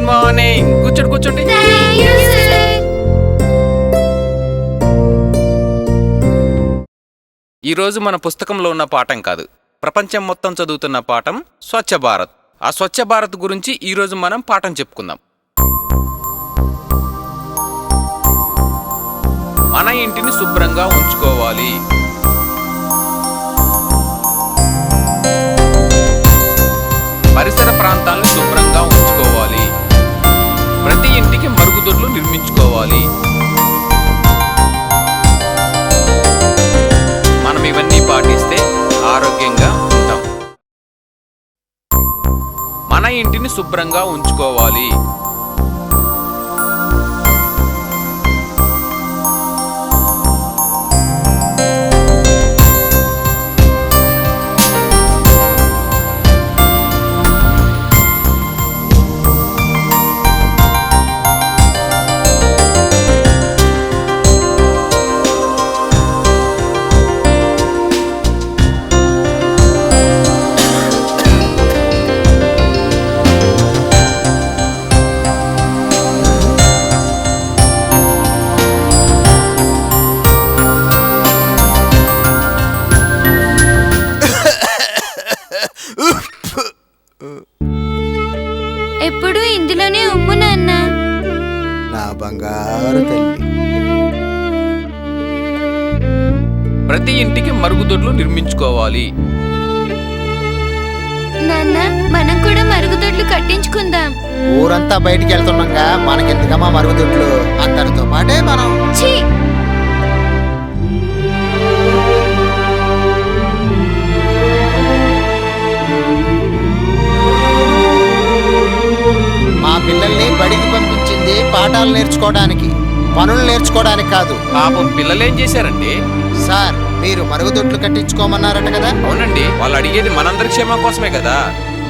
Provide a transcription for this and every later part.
Morning. కూర్చోండి కూర్చోండి. ఈరోజు మన పుస్తకంలో ఉన్న పాఠం కాదు, ప్రపంచం మొత్తం చదువుతున్న పాఠం స్వచ్ఛ భారత్. ఆ స్వచ్ఛ భారత్ గురించి ఈరోజు మనం పాఠం చెప్పుకుందాం. మన ఇంటిని శుభ్రంగా ఉంచుకోవాలి. పరిసర ప్రాంతాలను శుభ్రంగా ఉంచుకోవాలి. ప్రతి ఇంటికి మరుగుదొడ్లు నిర్మించుకోవాలి. మనం ఇవన్నీ పాటిస్తే ఆరోగ్యంగా ఉంటాం. మన ఇంటిని శుభ్రంగా ఉంచుకోవాలి. ఎప్పుడు ఇందులోనే ఉమ్ము నాన్న. నా బంగారు తల్లి. ప్రతి ఇంటికి మరుగుదొడ్లు నిర్మించుకోవాలి. నాన్న, మనం కూడా మరుగుదొడ్లు కట్టించుకుందాం. ఊరంతా బయటికి వెళ్తున్నాగా, మనకెందుకమ్మా మరుగుదొడ్లు? అందరితో పాటే మనం. ఛీ! మా పిల్లల్ని బడికి పంపించింది పాఠాలు నేర్చుకోవడానికి, పనులు నేర్చుకోవడానికి కాదు. పాపం పిల్లలేం చేశారండి? సార్, మీరు మరుగుదొడ్లు కట్టించుకోమన్నారట కదా? అవునండి, వాళ్ళు అడిగేది మనందరి క్షేమం కోసమే కదా.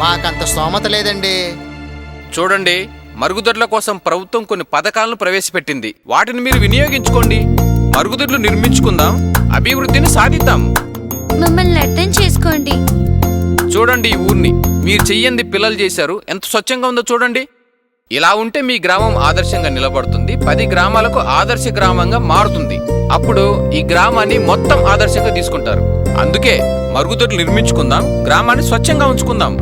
మాకంత స్తోమత లేదండి. చూడండి, మరుగుదొడ్ల కోసం ప్రభుత్వం కొన్ని పథకాలను ప్రవేశపెట్టింది. వాటిని మీరు వినియోగించుకోండి. మరుగుదొడ్లు నిర్మించుకుందాం, అభివృద్ధిని సాధిద్దాం. మమ్మల్ని అర్థం చేసుకోండి. చూడండి, ఈ ఊరిని మీరు చెయ్యంది పిల్లలు చేశారు. ఎంత స్వచ్ఛంగా ఉందో చూడండి. ఇలా ఉంటే మీ గ్రామం ఆదర్శంగా నిలబడుతుంది. 10 గ్రామాలకు ఆదర్శ గ్రామంగా మారుతుంది. అప్పుడు ఈ గ్రామాన్ని మొత్తం ఆదర్శంగా తీసుకుంటారు. అందుకే మరుగుదొడ్లు నిర్మించుకుందాం, గ్రామాన్ని స్వచ్ఛంగా ఉంచుకుందాం.